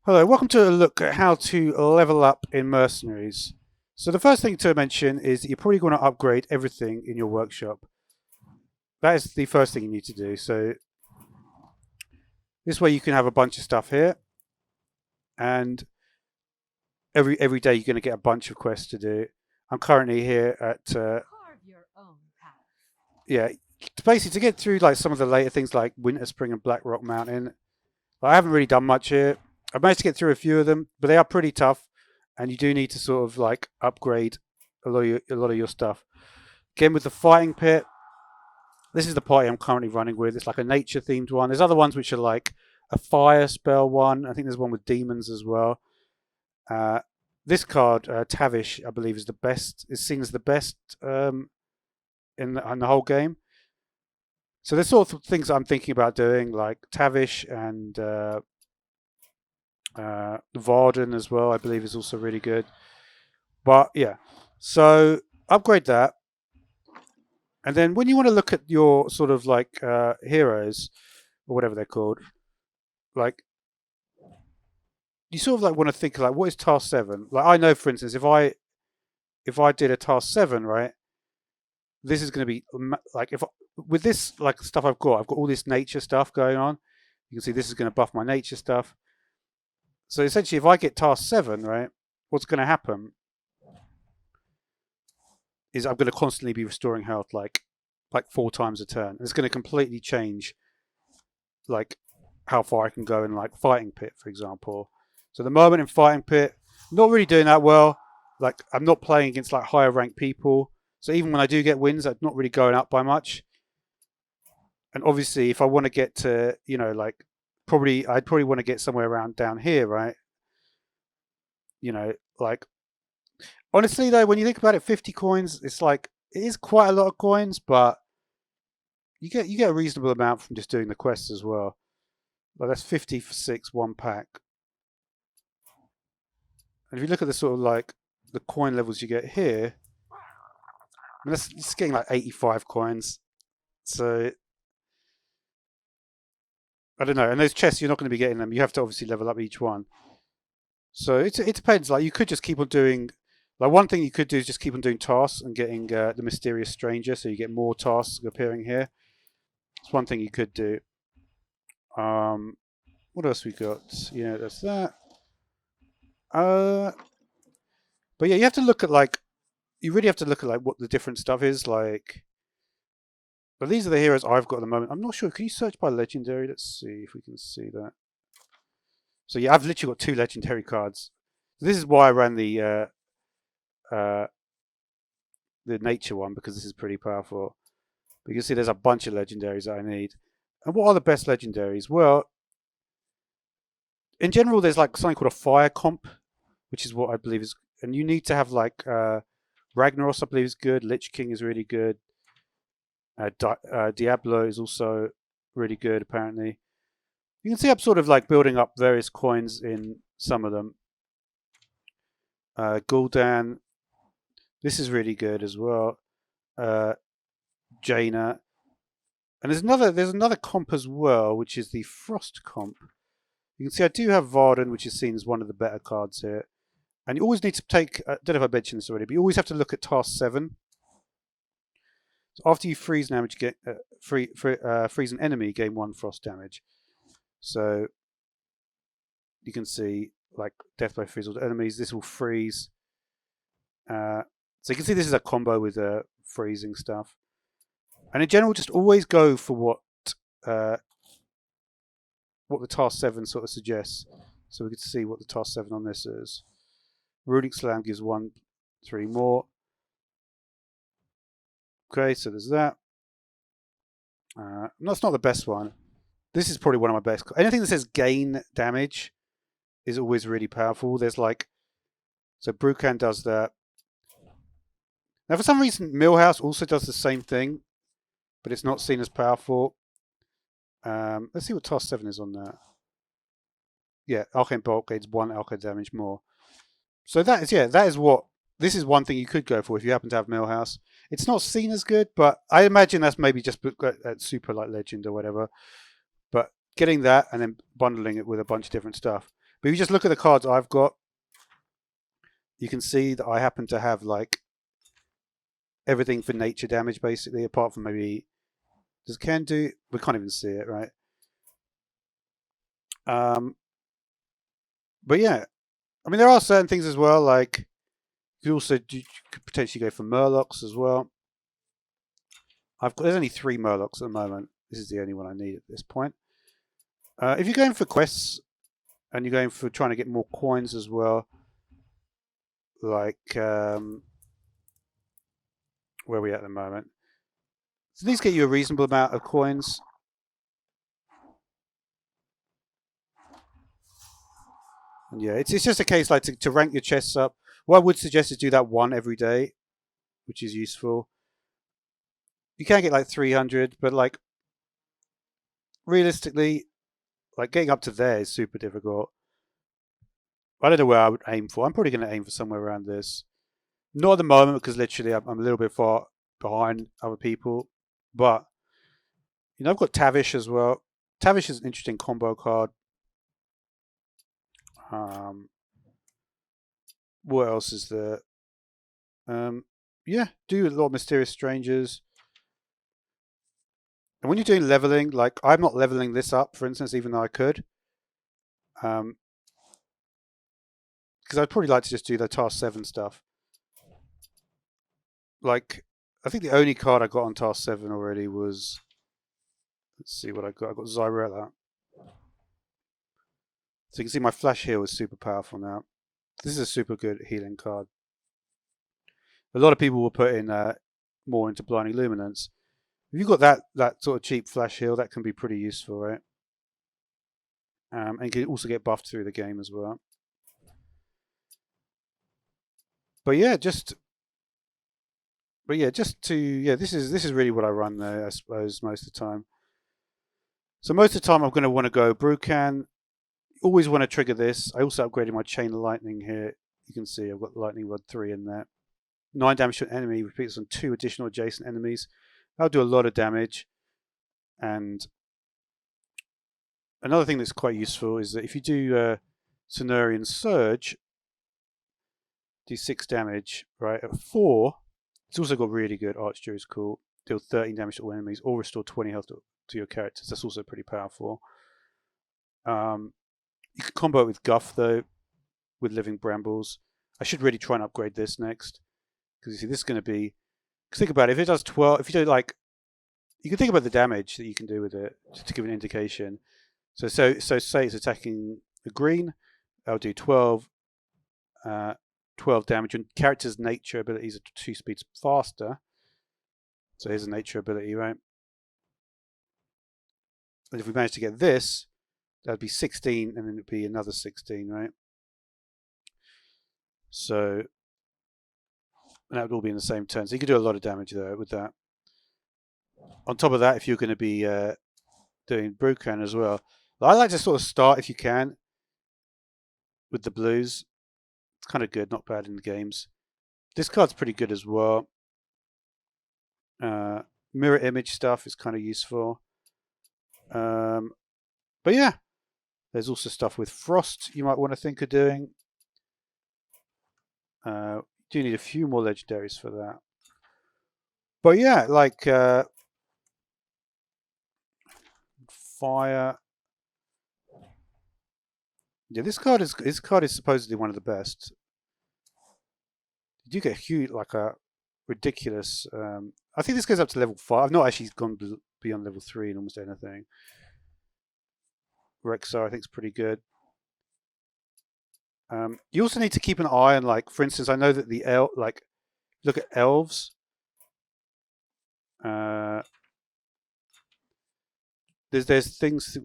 Hello, welcome to a look at how to level up in Mercenaries. So the first thing to mention is that you're probably going to upgrade everything in your workshop. That is the first thing you need to do. So this way you can have a bunch of stuff here, and every day you're going to get a bunch of quests to do. I'm currently here at yeah, basically to get through like some of the later things like Winter, Spring, and Black Rock Mountain. I haven't really done much here. I've managed to get through a few of them, but they are pretty tough, and you do need to sort of like upgrade a lot of your stuff. Again, with the fighting pit, this is the party I'm currently running with. It's like a nature themed one. There's other ones which are like a fire spell one. I think there's one with demons as well. This card, Tavish, I believe, is the best. Is seen as the best in the whole game. So there's sort of things I'm thinking about doing, like Tavish and Varden as well. I believe is also really good. But yeah, so upgrade that, and then when you want to look at your sort of like heroes or whatever they're called, like you sort of like want to think like, what is task 7? Like I know, for instance, if I did a task 7, right, this is going to be like if with this like stuff I've got all this nature stuff going on. You can see this is going to buff my nature stuff. So essentially, if I get task 7, right, what's going to happen is I'm going to constantly be restoring health like 4 times a turn. It's going to completely change like how far I can go in like fighting pit, for example. So the moment in fighting pit, I'm not really doing that well. Like I'm not playing against like higher ranked people. So even when I do get wins, I'm not really going up by much. And obviously, if I want to get to, like I'd probably want to get somewhere around down here, right? Like honestly though, when you think about it, 50 coins, it's like it is quite a lot of coins, but you get a reasonable amount from just doing the quests as well. Like that's 50 for 6 one pack. And if you look at the sort of like the coin levels you get here, I mean, it's getting like 85 coins. So I don't know. And those chests, you're not going to be getting them. You have to obviously level up each one. So it depends. Like you could just keep on doing. Like one thing you could do is just keep on doing tasks and getting the mysterious stranger, so you get more tasks appearing here. It's one thing you could do. What else we got? Yeah, that's that. But yeah, you have to look at like you really have to look at like what the different stuff is like. But these are the heroes I've got at the moment. I'm not sure. Can you search by legendary? Let's see if we can see that. So yeah, I've literally got 2 legendary cards. This is why I ran the nature one, because this is pretty powerful. But you can see there's a bunch of legendaries that I need. And what are the best legendaries? Well, in general, there's like something called a fire comp, which is what I believe is, and you need to have like Ragnaros, I believe is good. Lich King is really good. Diablo is also really good, apparently. You can see I'm sort of like building up various coins in some of them. Gul'dan, this is really good as well. Jaina, and there's another comp as well, which is the Frost comp. You can see I do have Varden, which is seen as one of the better cards here. And you always need to take, I don't know if I mentioned this already, but you always have to look at task 7. So after you freeze damage, get freeze an enemy, gain 1 frost damage. So you can see like death by freeze all enemies. This will freeze. So you can see this is a combo with freezing stuff. And in general, just always go for what the task 7 sort of suggests. So we can see what the task 7 on this is. Runic Slam gives 3 more. Okay, so there's that. That's not the best one. This is probably one of my best. Anything that says gain damage is always really powerful. There's like, so Brucan does that. Now, for some reason, Millhouse also does the same thing, but it's not seen as powerful. Let's see what task 7 is on that. Yeah, Arcane Bolt gains 1 Arcane damage more. So that is what, this is one thing you could go for if you happen to have Millhouse. It's not seen as good, but I imagine that's maybe just at super like legend or whatever. But getting that and then bundling it with a bunch of different stuff. But if you just look at the cards I've got, you can see that I happen to have like everything for nature damage basically, apart from maybe does Ken do? We can't even see it, right? But yeah, I mean there are certain things as well. Like you could potentially go for Murlocs as well. There's only 3 Murlocs at the moment. This is the only one I need at this point. If you're going for quests and you're going for trying to get more coins as well, like where are we at the moment? So these get you a reasonable amount of coins. And yeah, it's just a case like to rank your chests up. What I would suggest is do that one every day, which is useful. You can get like 300, but like realistically, like getting up to there is super difficult. I don't know where I would aim for. I'm probably going to aim for somewhere around this. Not at the moment because literally I'm a little bit far behind other people. But you know, I've got Tavish as well. Tavish is an interesting combo card. What else is there? Yeah, do a lot of Mysterious Strangers. And when you're doing leveling, like I'm not leveling this up, for instance, even though I could. Because I'd probably like to just do the Task 7 stuff. Like, I think the only card I got on Task 7 already was... Let's see what I got. I got Zyrella. So you can see my Flash Heal is super powerful now. This is a super good healing card. A lot of people will put in more into Blinding Luminance. If you've got that sort of cheap Flash Heal, that can be pretty useful, right? And you can also get buffed through the game as well. But yeah, this is really what I run though, I suppose, most of the time. So most of the time I'm going to want to go Brucan. Always want to trigger this. I also upgraded my Chain of Lightning here. You can see I've got Lightning Rod 3 in there. 9 damage to an enemy, repeats on 2 additional adjacent enemies. That'll do a lot of damage. And another thing that's quite useful is that if you do Cenurian Surge, do 6 damage, right? At 4, it's also got really good Archduke is cool. Deal 13 damage to all enemies or restore 20 health to your characters. That's also pretty powerful. You can combo it with Guff though, with Living Brambles. I should really try and upgrade this next. Because you see, this is going to be... Think about it, if it does 12, if you do like... You can think about the damage that you can do with it, to give an indication. So say it's attacking a green, I'll do 12 damage, and character's nature abilities are 2 speeds faster. So here's a nature ability, right? And if we manage to get this, that'd be 16, and then it'd be another 16, right? So, and that would all be in the same turn. So you could do a lot of damage there with that. On top of that, if you're going to be doing Brucan as well, I like to sort of start, if you can, with the blues. It's kind of good, not bad in the games. This card's pretty good as well. Mirror image stuff is kind of useful. But yeah, there's also stuff with Frost you might want to think of doing. Do need a few more legendaries for that. But yeah, like fire. Yeah, this card is supposedly one of the best. You do get huge, like a ridiculous. I think this goes up to level 5. I've not actually gone beyond level 3 in almost anything. Rexar, I think, is pretty good. You also need to keep an eye on, like, for instance, I know that the look at elves. There's things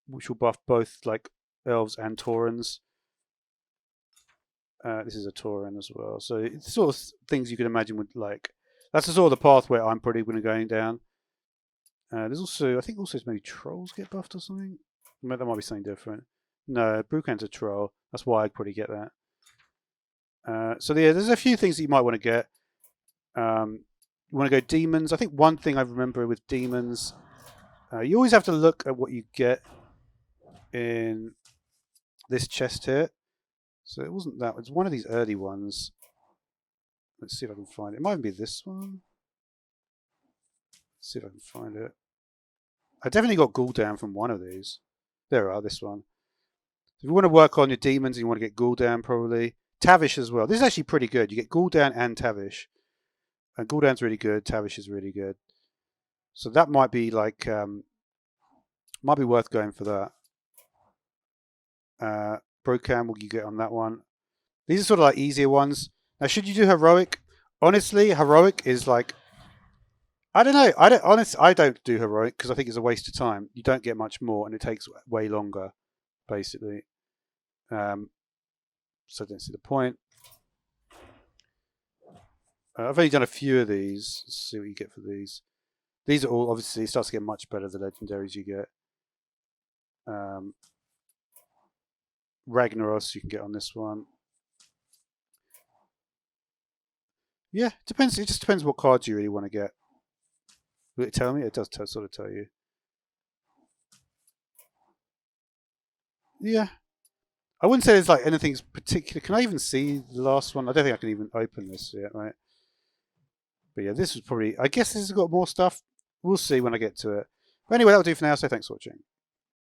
which will buff both like elves and Taurens. This is a Tauren as well, so it's sort of things you can imagine would like. That's the sort of the pathway I'm probably going to going down. There's also, I think, also maybe trolls get buffed or something. That might be something different. No, Brucan's a troll. That's why I'd probably get that. So yeah, there's a few things that you might want to get. You want to go demons. I think one thing I remember with demons, you always have to look at what you get in this chest here. So it wasn't that. It's one of these early ones. Let's see if I can find it. It might even be this one. Let's see if I can find it. I definitely got Gul'dan from one of these. There are, this one. If you want to work on your demons, you want to get Gul'dan probably. Tavish as well. This is actually pretty good. You get Gul'dan and Tavish. And Gul'dan's really good. Tavish is really good. So that might be like, might be worth going for that. Brocam will you get on that one. These are sort of like easier ones. Now, should you do heroic? Honestly, heroic is like, I don't know. I don't do heroic because I think it's a waste of time. You don't get much more, and it takes way longer, basically. So I don't see the point. I've only done a few of these. Let's see what you get for these. These are all obviously it starts to get much better the legendaries you get. Ragnaros you can get on this one. Yeah, it depends. It just depends what cards you really want to get. Will it tell me? It does sort of tell you. Yeah. I wouldn't say there's like anything particular. Can I even see the last one? I don't think I can even open this yet, right? But yeah, this was probably. I guess this has got more stuff. We'll see when I get to it. But anyway, that'll do for now. So thanks for watching.